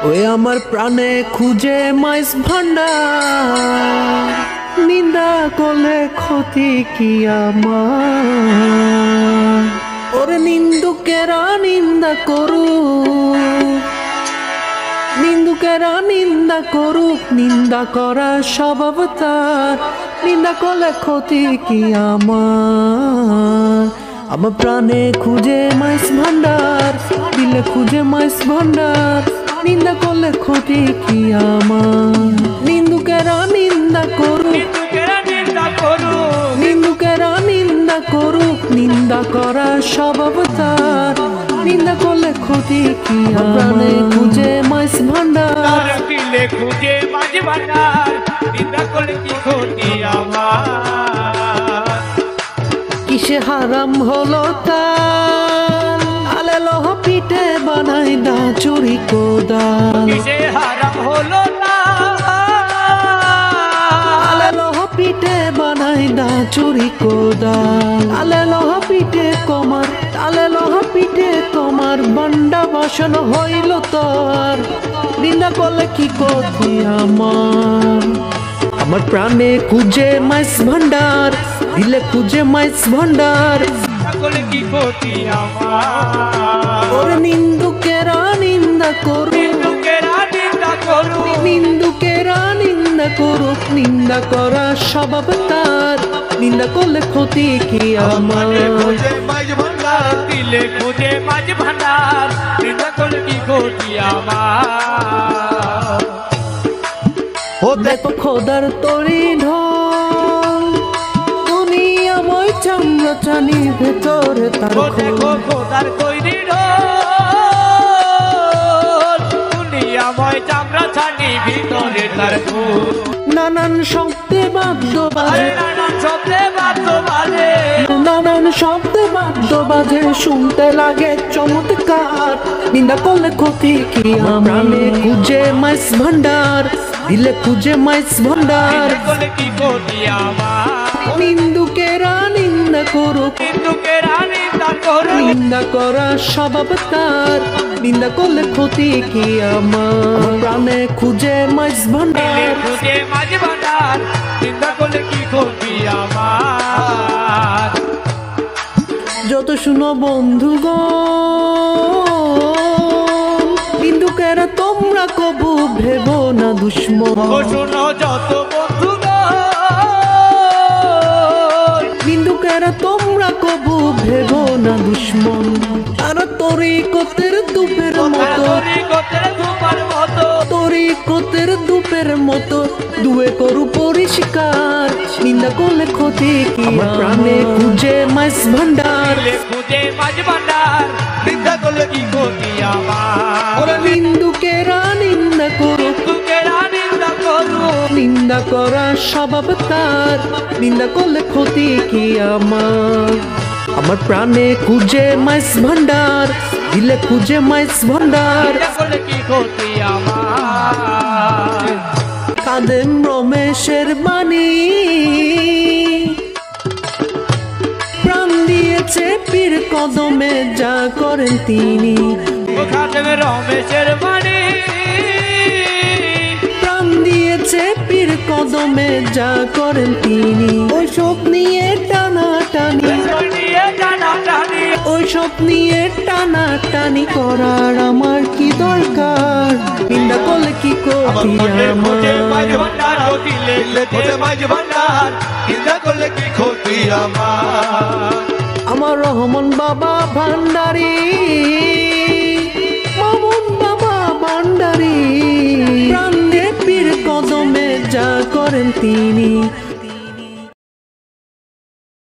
ওই আমার প্রাণে খুঁজে মাইস ভান্ডার, নিন্দা করলে ক্ষতি কি আমার? ওরে নিন্দুকেরা নিন্দা করুক, নিন্দুকেরা নিন্দা করুক, নিন্দা করা স্বভাব তার, নিন্দা করলে ক্ষতি কি আমার? আমার প্রাণে খুঁজে মাইস ভান্ডার, দিলে খুঁজে মাইস ভান্ডার, নিন্দা করলে ক্ষতি কি আমার? নিন্দুকেরা নিন্দা করুক, নিন্দুকেরা নিন্দা করুক, নিন্দা করা স্বভাব তার, নিন্দা করলে ক্ষতি কি আমার? প্রাণে খুঁজে মাইস ভান্ডার, দিলে খুঁজে মাঝ ভান্ডার, নিন্দা করলে কি ক্ষতি আমার? কিসে হারাম হলো তার, আলে লোহ পিঠে বানাই না চুরি কোদাল। কিসে হারাম হলো না, আলে লোহ পিঠে বানাই না চুরি কোদাল। আলে লোহ পিঠে কমার, আলে লোহ পিঠে তোমার বান্ডা বাসন হইল তোর, নিন্দা করলে কি ক্ষতি আমার? আমার প্রাণে খুঁজে মাইস ভান্ডার, দিলে খুঁজে মাইস ভান্ডার, নিন্দা করলে কি ক্ষতি আমার? ওরে নিন্দুকেরা নিন্দা করুক, নিন্দুকেরা নিন্দা করুক, নিন্দুকেরা নিন্দা করুক, নিন্দা করা স্বভাব তার, নিন্দা করলে ক্ষতি কি আমার? খুঁজে মাঝ ভান্ডার, দিলে খুঁজে মাঝ ভান্ডার, নিন্দা করলে কি ক্ষতি আমার? ও দেখো খোদার তরি ঢল, দুনিয়াময় চামড়া চানি ভেতরে তার ও দেখো খোল। খোদার তৈরি ঢোল, দুনিয়াময় চামড়া ছানি ভিতরে তার ফুল। নানান শব্দে বাদ্য বাজে, নানান শব্দে বাদ্য বাজে, নানান শব্দে বাদ্য বাজে, শুনতে লাগে চমৎকার, নিন্দা করলে ক্ষতি কি আমার? প্রাণে খুঁজে মাইস ভান্ডার, দিলে খুঁজে মাইস ভান্ডার, নিন্দা করলে কি ক্ষতি আমার? নিন্দুকেরা নিন্দা করুক, নিন্দুকেরা নিন্দা করুক, নিন্দা করা স্বভাব তার, নিন্দা করলে ক্ষতি কি আমার? প্রাণে খুঁজে মাইস দিলে ভান্ডার, খুঁজে মাঝ ভান্ডার, নিন্দা করলে কি ক্ষতি আমার? যত শুনো বন্ধুগণ, নিন্দুকেরা তোমরা কবু ভেবো না দুশ্মন। ও শোনো যত বন্ধুগণ, নিন্দুকেরা তোমরা কবু ভেবো না দুশ্মন। আর তরিকতের দুপের মতো, তরিকতের ধূপার মতো, তরিকতের দুপের মতো, দুয়ে করু পরিষ্কার, নিন্দা করলে ক্ষতি কি আমার? প্রাণে খুঁজে মাইস ভান্ডার, দিলে খুঁজে মাঝ ভান্ডার, নিন্দা করলে কি ক্ষতি আমার? নিন্দুকেরা নিন্দা করুক, নিন্দুকেরা নিন্দা করুক, নিন্দা করা স্বভাব তার, নিন্দা করলে ক্ষতি কি আমার? আমার প্রাণে খুঁজে মাইস ভান্ডার, দিলে খুঁজে মাইস ভান্ডার, নিন্দা করলে কি ক্ষতি আমার? কাদেম রমেশের বাণী, প্রাণ দিয়েছে পীর কদমে, যা করেন তিনি। ও খাদেম রমেশের বাণী, প্রাণ দিয়েছে পীর কদমে, যা করেন তিনি। ওই সব নিয়ে টানা টানি, নিয়ে টানাটানি, ওই সব নিয়ে টানা টানি করার আমার কি দরকার? নিন্দা করলে কি ক্ষতি খুঁজে মাঝ আমার? ভান্ডার, ও দিলে খুঁজে মাঝ ভান্ডার, নিন্দা করলে কি ক্ষতি আমার? আমার রহমান বাবা ভান্ডারি, মামুন বাবা ভান্ডারি, প্রাণ দিয়ে পীর কদমে, যা করেন তিনি।